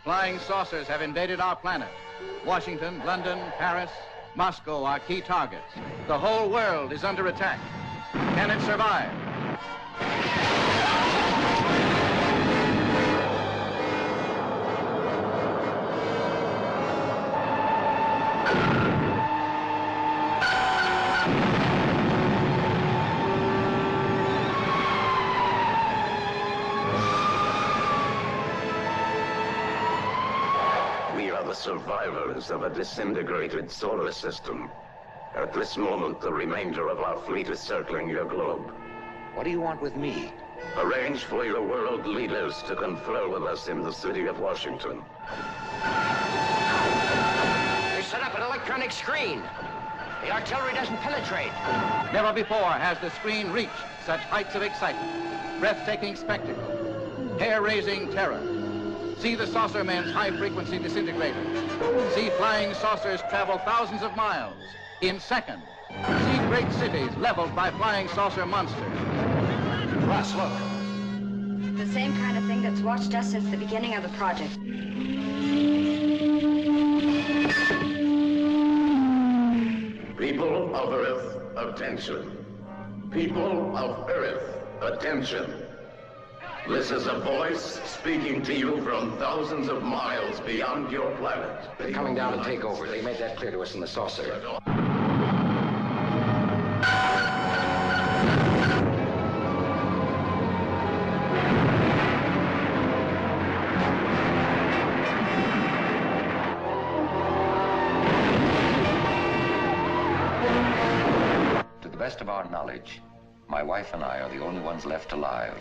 Flying saucers have invaded our planet. Washington, London, Paris, Moscow are key targets. The whole world is under attack. Can it survive? We are the survivors of a disintegrated solar system. At this moment, the remainder of our fleet is circling your globe. What do you want with me? Arrange for your world leaders to confer with us in the city of Washington. They set up an electronic screen. The artillery doesn't penetrate. Never before has the screen reached such heights of excitement. Breathtaking spectacle. Hair-raising terror. See the saucer men's high-frequency disintegrators. See flying saucers travel thousands of miles in seconds. See great cities leveled by flying saucer monsters. Russ, look. The same kind of thing that's watched us since the beginning of the project. People of Earth, attention. People of Earth, attention. This is a voice speaking to you from thousands of miles beyond your planet. They're coming down to take over. They made that clear to us in the saucer. To the best of our knowledge, my wife and I are the only ones left alive.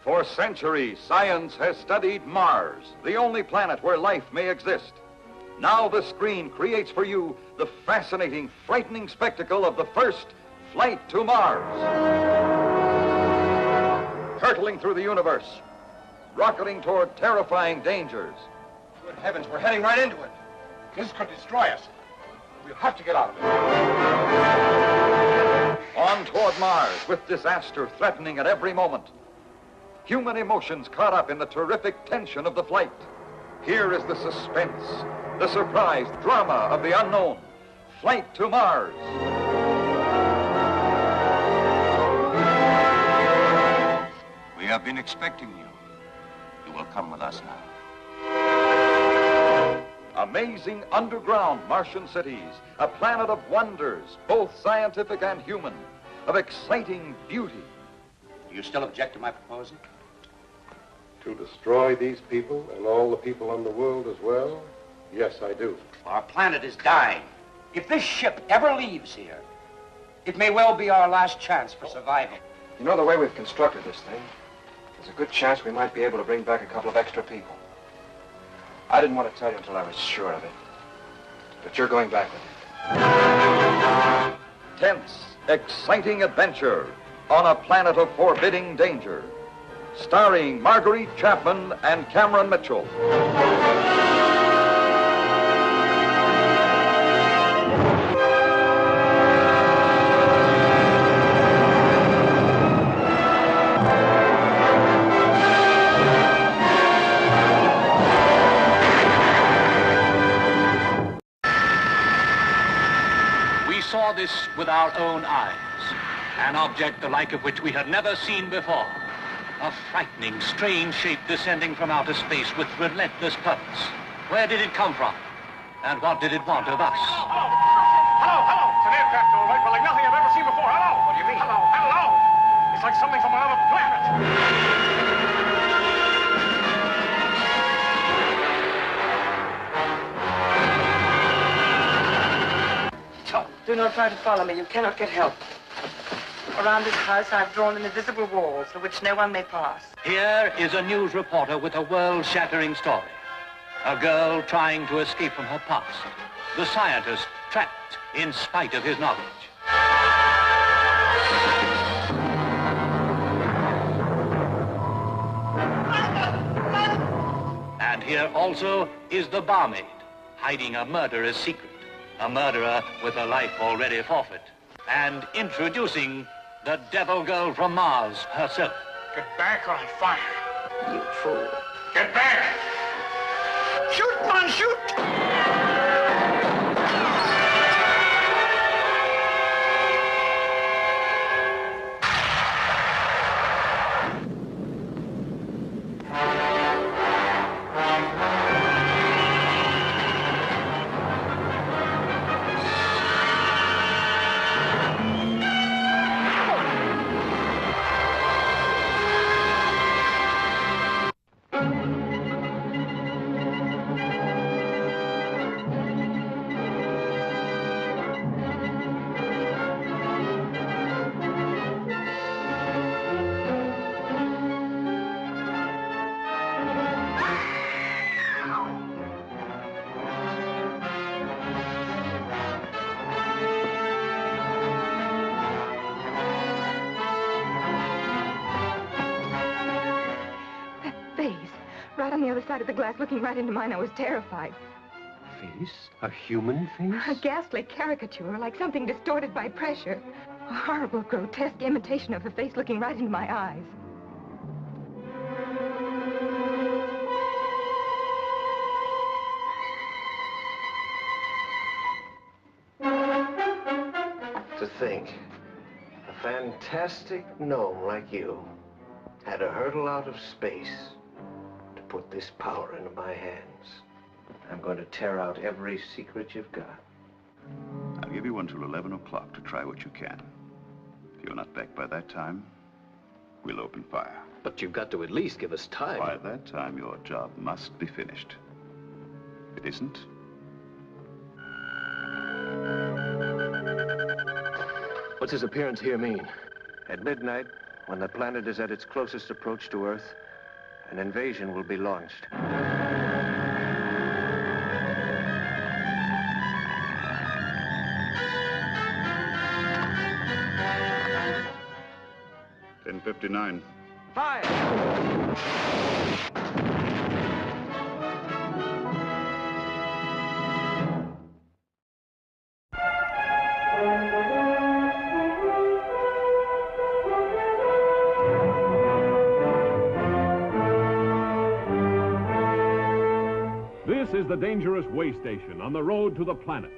For centuries, science has studied Mars, the only planet where life may exist. Now the screen creates for you the fascinating, frightening spectacle of the first flight to Mars. Hurtling through the universe, rocketing toward terrifying dangers. Good heavens, we're heading right into it. This could destroy us. We'll have to get out of it. On toward Mars, with disaster threatening at every moment. Human emotions caught up in the terrific tension of the flight. Here is the suspense, the surprise, drama of the unknown. Flight to Mars. We have been expecting you. You will come with us now. Amazing underground Martian cities, a planet of wonders, both scientific and human, of exciting beauty. Do you still object to my proposal? To destroy these people and all the people in the world as well? Yes, I do. Our planet is dying. If this ship ever leaves here, it may well be our last chance for survival. You know the way we've constructed this thing? There's a good chance we might be able to bring back a couple of extra people. I didn't want to tell you until I was sure of it. But you're going back with me. Tense, exciting adventure on a planet of forbidding danger. Starring Marguerite Chapman and Cameron Mitchell. We saw this with our own eyes, an object the like of which we had never seen before. A frightening, strange shape descending from outer space with relentless purpose. Where did it come from? And what did it want of us? Hello! It's an aircraft, all right, but like nothing I've ever seen before. Hello! What do you mean? Hello! It's like something from another planet. Do not try to follow me. You cannot get help. Around this house, I've drawn an invisible wall through which no one may pass. Here is a news reporter with a world-shattering story. A girl trying to escape from her past. The scientist trapped in spite of his knowledge. And here also is the barmaid, hiding a murderer's secret, a murderer with a life already forfeit, and introducing the devil girl from Mars herself. Get back or I fire. You fool. Get back! Shoot, man, shoot! Right on the other side of the glass, looking right into mine, I was terrified. Face? A human face? A ghastly caricature, like something distorted by pressure. A horrible, grotesque imitation of the face looking right into my eyes. To think, a fantastic gnome like you had to hurtle out of space to put this power into my hands. I'm going to tear out every secret you've got. I'll give you until 11 o'clock to try what you can. If you're not back by that time, we'll open fire. But you've got to at least give us time. By that time, your job must be finished. If it isn't, what's his appearance here mean? At midnight, when the planet is at its closest approach to Earth, an invasion will be launched. $10:59. Fire! This is the dangerous way station on the road to the planets,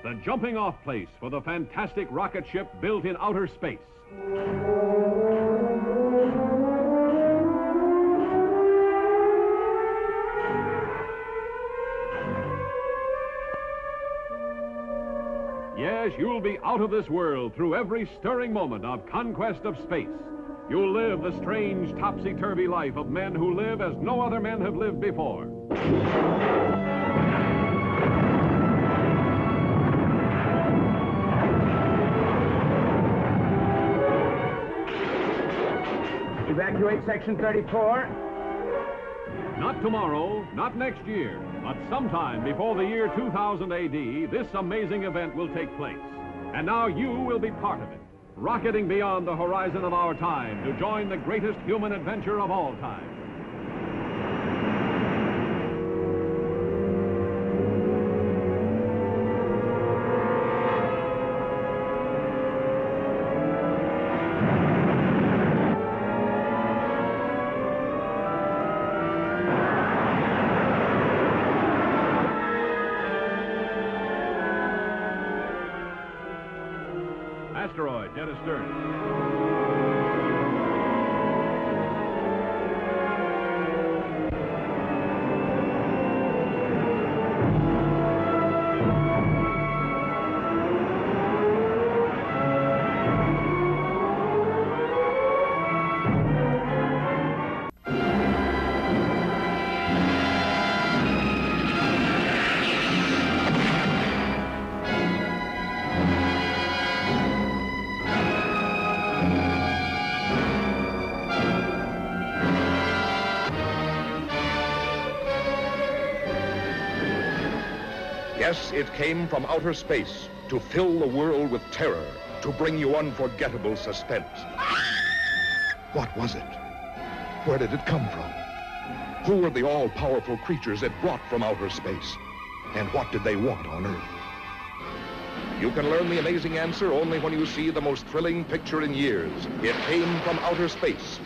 the jumping-off place for the fantastic rocket ship built in outer space. Yes, you'll be out of this world through every stirring moment of conquest of space. You'll live the strange, topsy-turvy life of men who live as no other men have lived before. Evacuate Section 34. Not tomorrow, not next year, but sometime before the year 2000 AD, this amazing event will take place. And now you will be part of it, rocketing beyond the horizon of our time to join the greatest human adventure of all time. Asteroid, dead astern. Yes, it came from outer space to fill the world with terror, to bring you unforgettable suspense. What was it? Where did it come from? Who were the all-powerful creatures it brought from outer space? And what did they want on Earth? You can learn the amazing answer only when you see the most thrilling picture in years. It came from outer space.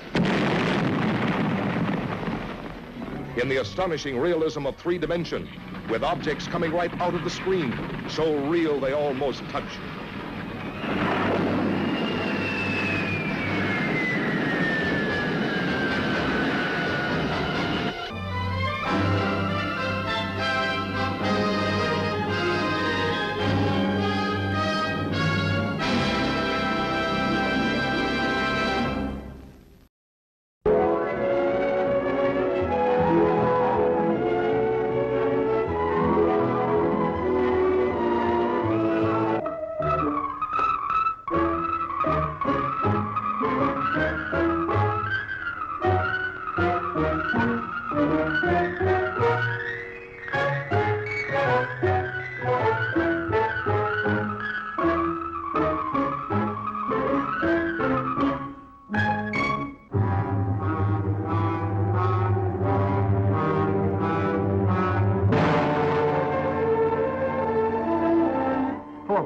In the astonishing realism of 3 dimension, with objects coming right out of the screen, so real they almost touch you.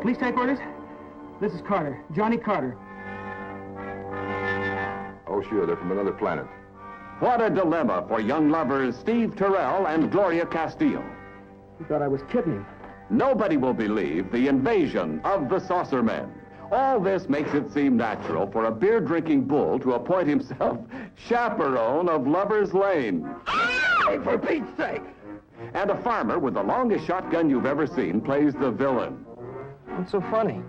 Police headquarters? This is Carter. Johnny Carter. Oh, sure, they're from another planet. What a dilemma for young lovers Steve Terrell and Gloria Castillo. He thought I was kidding him. Nobody will believe the invasion of the Saucer Men. All this makes it seem natural for a beer-drinking bull to appoint himself chaperone of Lover's Lane. Hey, for Pete's sake! And a farmer with the longest shotgun you've ever seen plays the villain. What's so funny?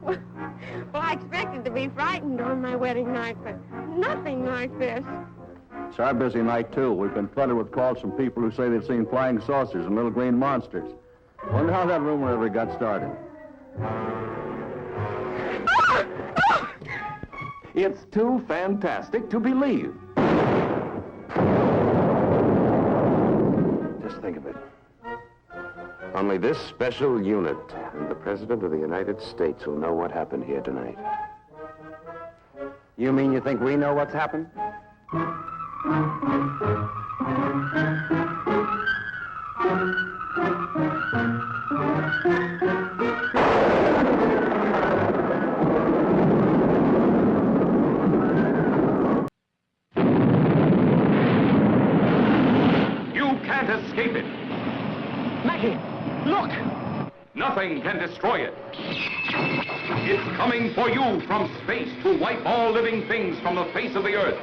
Well, I expected to be frightened on my wedding night, but nothing like this. It's our busy night, too. We've been flooded with calls from people who say they've seen flying saucers and little green monsters. Wonder how that rumor ever got started. It's too fantastic to believe. Just think of it. Only this special unit and the President of the United States will know what happened here tonight. You mean you think we know what's happened? You can't escape it. Mackie, look! Nothing can destroy it. It's coming for you from space to wipe all living things from the face of the earth.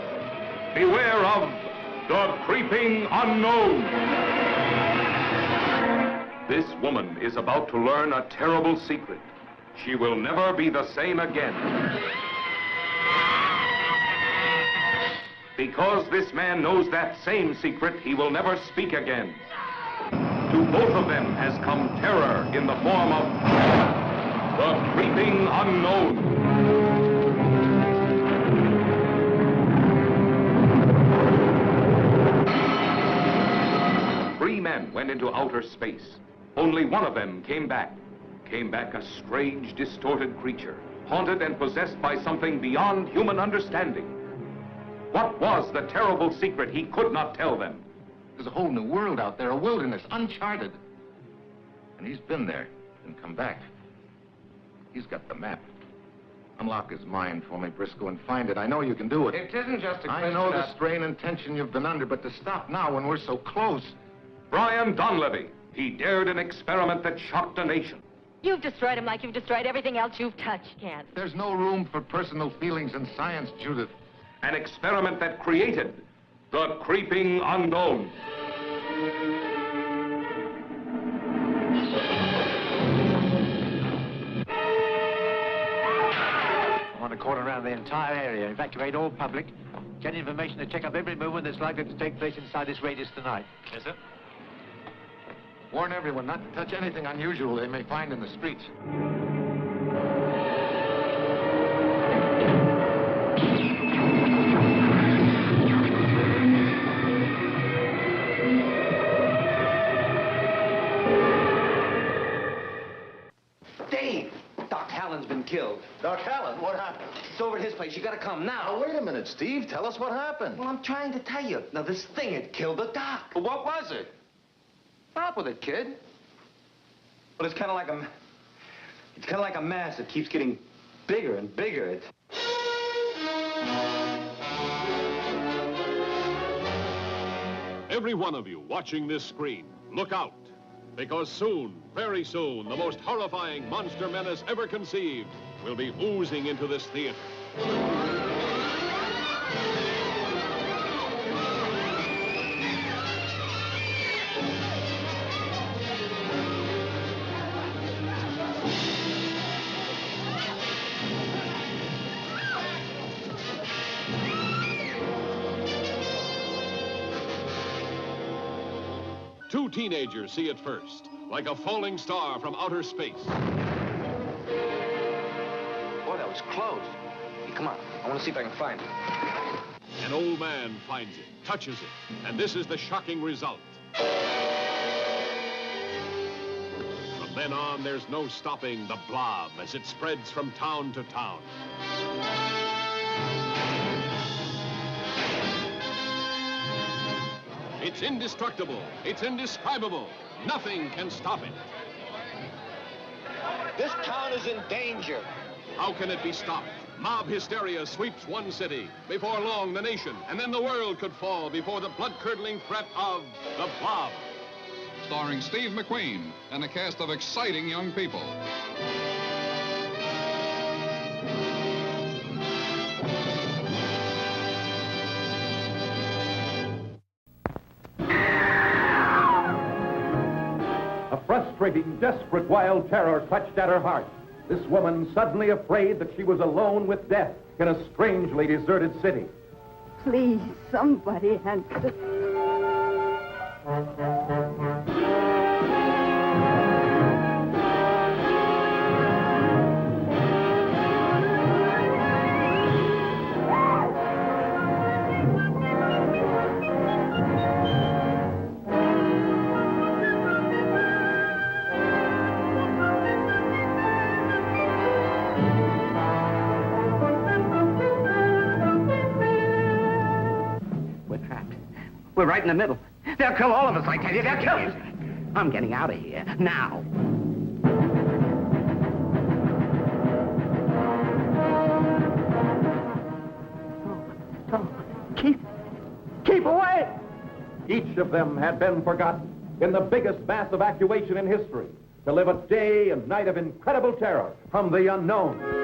Beware of the creeping unknown. This woman is about to learn a terrible secret. She will never be the same again. Because this man knows that same secret, he will never speak again. To both of them has come terror in the form of the creeping unknown. Three men went into outer space. Only one of them came back. Came back a strange, distorted creature, haunted and possessed by something beyond human understanding. What was the terrible secret he could not tell them? There's a whole new world out there, a wilderness, uncharted. And he's been there and come back. He's got the map. Unlock his mind for me, Briscoe, and find it. I know you can do it. It isn't just a I question know of... the strain and tension you've been under, but to stop now when we're so close. Brian Donlevy. He dared an experiment that shocked a nation. You've destroyed him like you've destroyed everything else you've touched, Kent. There's no room for personal feelings in science, Judith. An experiment that created the creeping unknown. I want to cordon around the entire area, evacuate all public, get information to check up every movement that's likely to take place inside this radius tonight. Yes, sir. Warn everyone not to touch anything unusual they may find in the streets. Dave! Doc Hallen's been killed. Doc Hallen, what happened? It's over at his place. You gotta come now. Now, wait a minute, Steve. Tell us what happened. Well, I'm trying to tell you. Now, this thing had killed the doc. Well, what was it? Stop with it, kid. Well, it's kind of like a mass that keeps getting bigger and bigger. Every one of you watching this screen, look out. Because soon, very soon, the most horrifying monster menace ever conceived will be oozing into this theater. Two teenagers see it first, like a falling star from outer space. Boy, that was close. Hey, come on. I want to see if I can find it. An old man finds it, touches it, and this is the shocking result. From then on, there's no stopping the blob as it spreads from town to town. It's indestructible. It's indescribable. Nothing can stop it. This town is in danger. How can it be stopped? Mob hysteria sweeps one city. Before long, the nation, and then the world could fall before the blood-curdling threat of the Blob. Starring Steve McQueen and a cast of exciting young people. A frustrating, desperate, wild terror clutched at her heart. This woman suddenly afraid that she was alone with death in a strangely deserted city. Please, somebody answer. We're right in the middle. They'll kill all of us, I tell you. They'll kill us. I'm getting out of here, now. Oh, keep away! Each of them had been forgotten in the biggest mass evacuation in history to live a day and night of incredible terror from the unknown.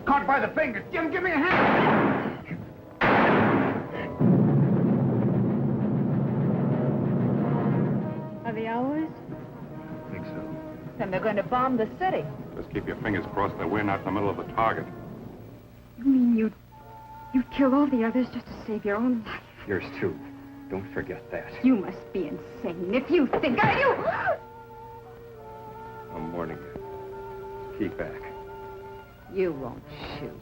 Caught by the fingers. Jim, give me a hand. Are they ours? I think so. Then they're going to bomb the city. Just keep your fingers crossed that we're not in the middle of the target. You mean you'd kill all the others just to save your own life? Yours too. Don't forget that. You must be insane if you think you... I'm warning you. Keep back. You won't shoot.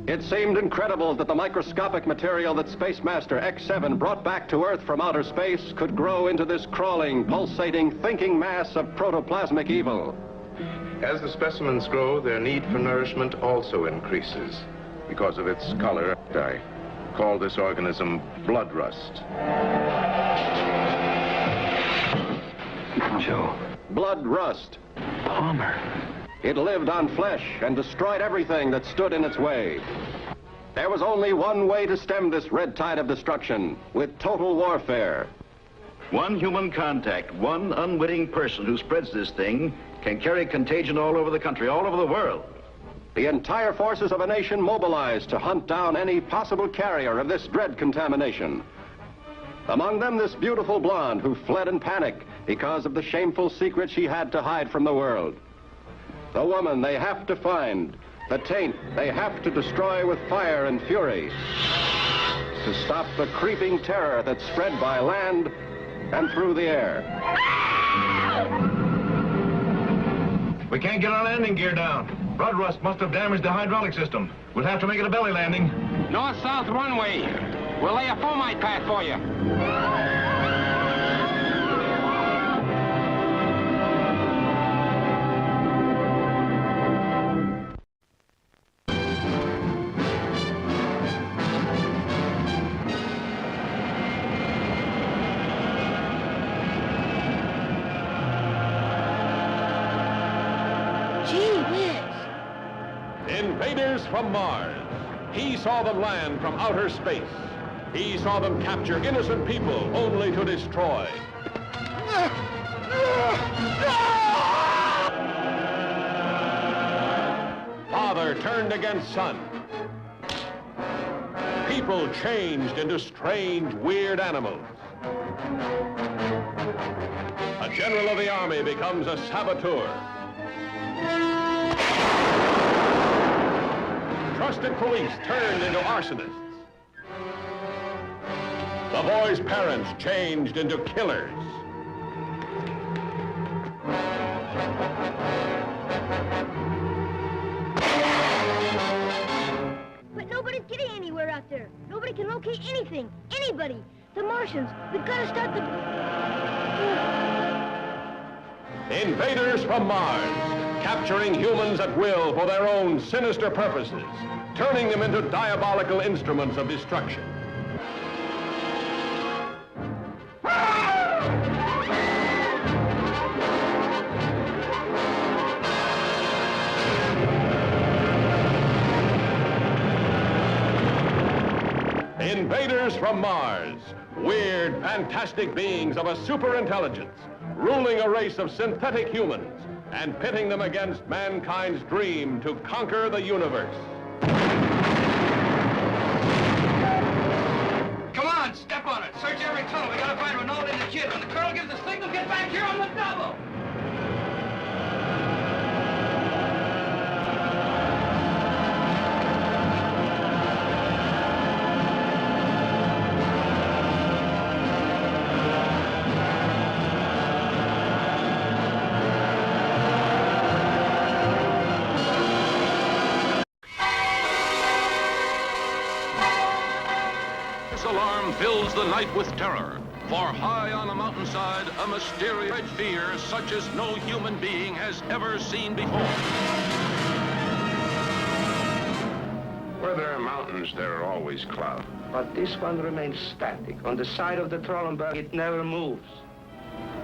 It seemed incredible that the microscopic material that Space Master X7 brought back to Earth from outer space could grow into this crawling, pulsating, thinking mass of protoplasmic evil. As the specimens grow, their need for nourishment also increases. Because of its color, I call this organism blood rust. Joe. Blood rust. Palmer. It lived on flesh and destroyed everything that stood in its way. There was only one way to stem this red tide of destruction, with total warfare. One human contact, one unwitting person who spreads this thing can carry contagion all over the country, all over the world. The entire forces of a nation mobilized to hunt down any possible carrier of this dread contamination. Among them, this beautiful blonde who fled in panic because of the shameful secret she had to hide from the world. The woman they have to find, the taint they have to destroy with fire and fury to stop the creeping terror that's spread by land and through the air. We can't get our landing gear down. Blood rust must have damaged the hydraulic system. We'll have to make it a belly landing. North-south runway. We'll lay a fomite path for you. Gee whiz. Invaders from Mars. He saw them land from outer space. He saw them capture innocent people only to destroy. Father turned against son. People changed into strange, weird animals. A general of the army becomes a saboteur. Trusted police turned into arsonists. The boy's parents changed into killers. But nobody's getting anywhere out there. Nobody can locate anything. Anybody. The Martians. We've got to start the... Invaders from Mars, capturing humans at will for their own sinister purposes, turning them into diabolical instruments of destruction. Invaders from Mars, weird, fantastic beings of a superintelligence, ruling a race of synthetic humans and pitting them against mankind's dream to conquer the universe. Come on, step on it. Search every tunnel. We gotta find Renault and the kid. When the colonel gives the signal, get back here on the double. Alarm fills the night with terror. For high on a mountainside, a mysterious fear such as no human being has ever seen before. Where there are mountains, there are always clouds. But this one remains static. On the side of the Trollenberg, it never moves.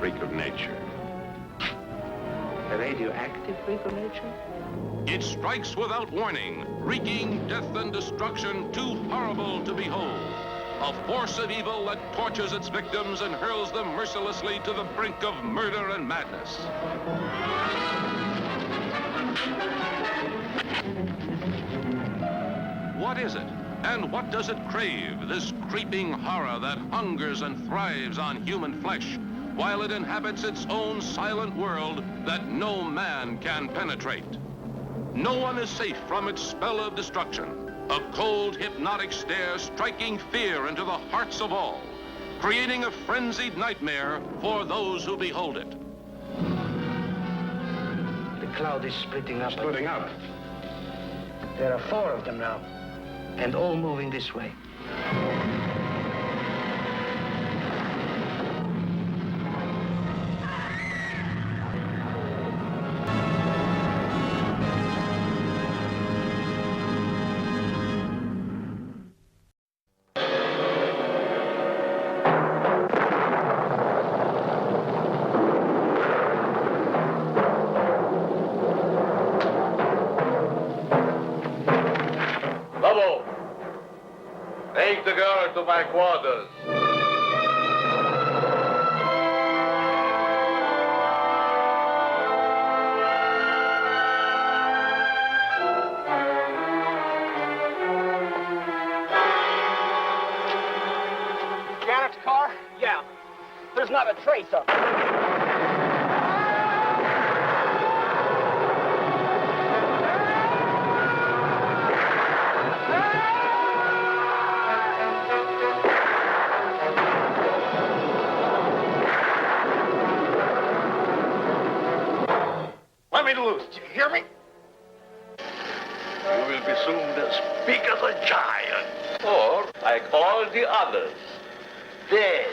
Freak of nature. A radioactive freak of nature? It strikes without warning, wreaking death and destruction too horrible to behold. A force of evil that tortures its victims and hurls them mercilessly to the brink of murder and madness. What is it? And what does it crave, this creeping horror that hungers and thrives on human flesh, while it inhabits its own silent world that no man can penetrate? No one is safe from its spell of destruction. A cold, hypnotic stare striking fear into the hearts of all, creating a frenzied nightmare for those who behold it. The cloud is splitting up. Splitting up? There are 4 of them now, and all moving this way. Lobo, take the girl to my quarters. Janet, boxcar? Yeah. There's not a trace of it. Let me loose. Do you hear me? You will be soon as big as a giant. Or, like all the others, dead.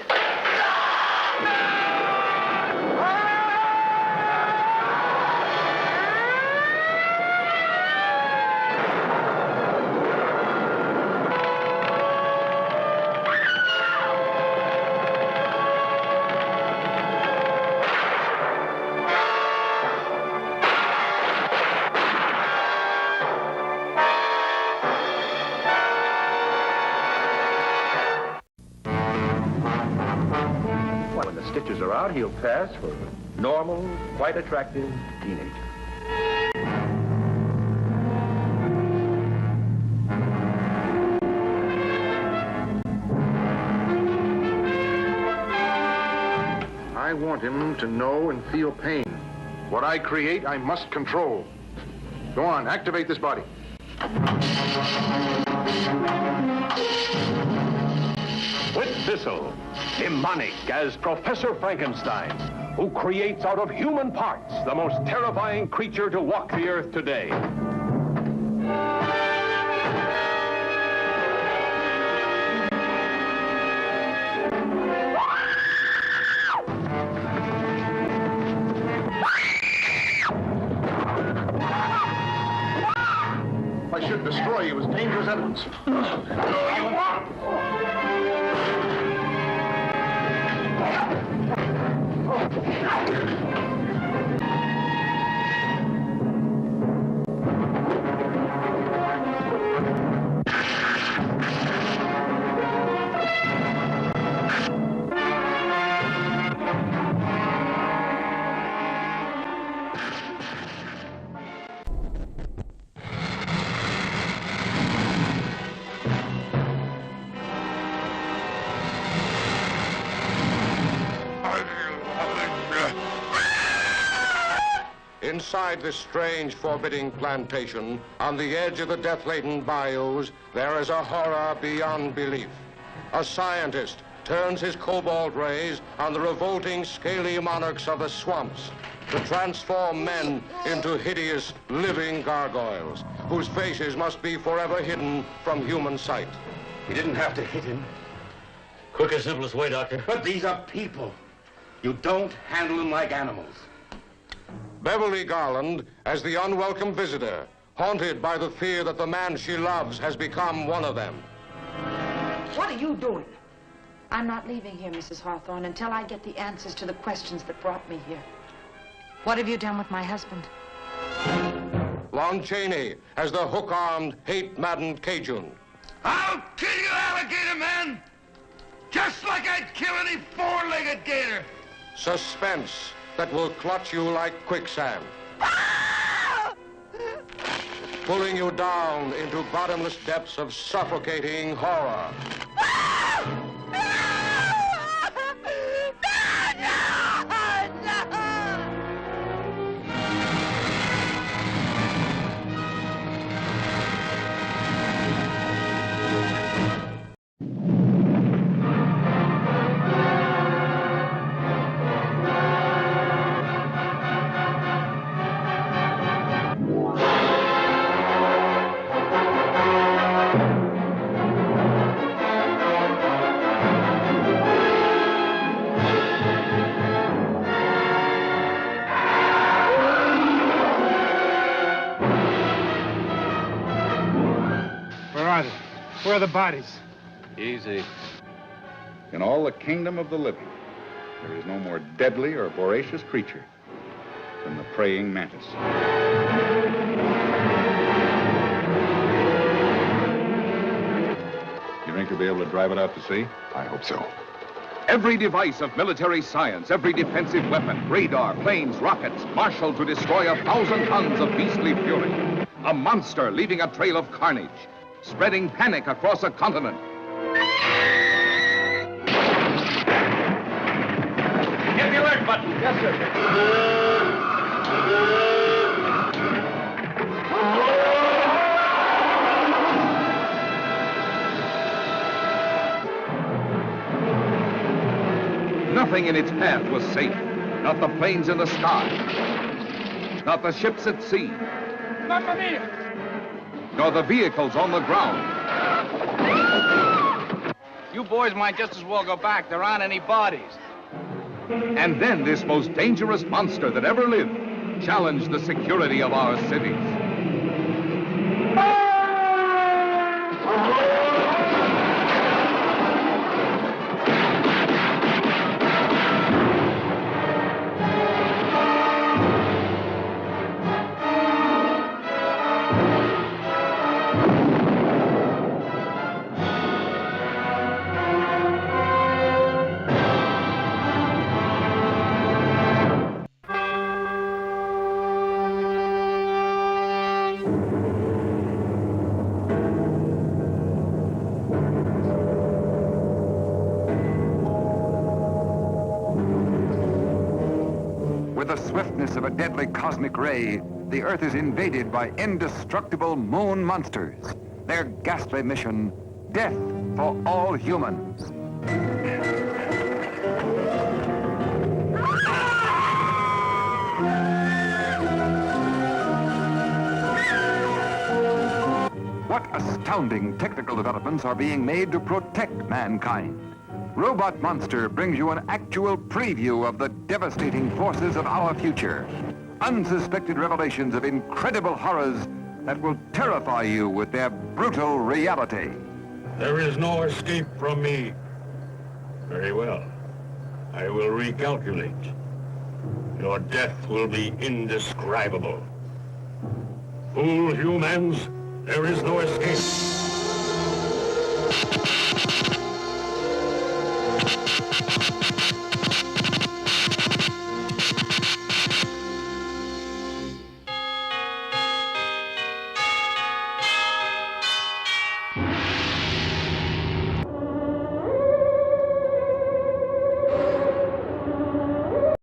When the stitches are out, he'll pass for a normal, quite attractive teenager. I want him to know and feel pain. What I create, I must control. Go on, activate this body. With Bissell, demonic as Professor Frankenstein, who creates out of human parts the most terrifying creature to walk the earth today. I should destroy you as dangerous evidence. Inside this strange, forbidding plantation, on the edge of the death-laden bayous, there is a horror beyond belief. A scientist turns his cobalt rays on the revolting, scaly monarchs of the swamps to transform men into hideous, living gargoyles, whose faces must be forever hidden from human sight. You didn't have to hit him. Quickest, simplest way, Doctor. But these are people. You don't handle them like animals. Beverly Garland as the unwelcome visitor, haunted by the fear that the man she loves has become one of them. What are you doing? I'm not leaving here, Mrs. Hawthorne, until I get the answers to the questions that brought me here. What have you done with my husband? Lon Chaney as the hook-armed, hate-maddened Cajun. I'll kill you, alligator man! Just like I'd kill any four-legged gator! Suspense that will clutch you like quicksand. Pulling you down into bottomless depths of suffocating horror. Where are the bodies? Easy. In all the kingdom of the living, there is no more deadly or voracious creature than the praying mantis. You think you'll be able to drive it out to sea? I hope so. Every device of military science, every defensive weapon, radar, planes, rockets, marshaled to destroy 1,000 tons of beastly fury. A monster leaving a trail of carnage, spreading panic across a continent. button. Yes, sir. Nothing in its path was safe. Not the planes in the sky. Not the ships at sea. Mamma mia! Nor the vehicles on the ground. You boys might just as well go back. There aren't any bodies. And then this most dangerous monster that ever lived challenged the security of our cities. With the swiftness of a deadly cosmic ray, the Earth is invaded by indestructible moon monsters. Their ghastly mission, death for all humans. What astounding technical developments are being made to protect mankind? Robot Monster brings you an actual preview of the devastating forces of our future. Unsuspected revelations of incredible horrors that will terrify you with their brutal reality. There is no escape from me. Very well. I will recalculate. Your death will be indescribable. Fool humans, there is no escape.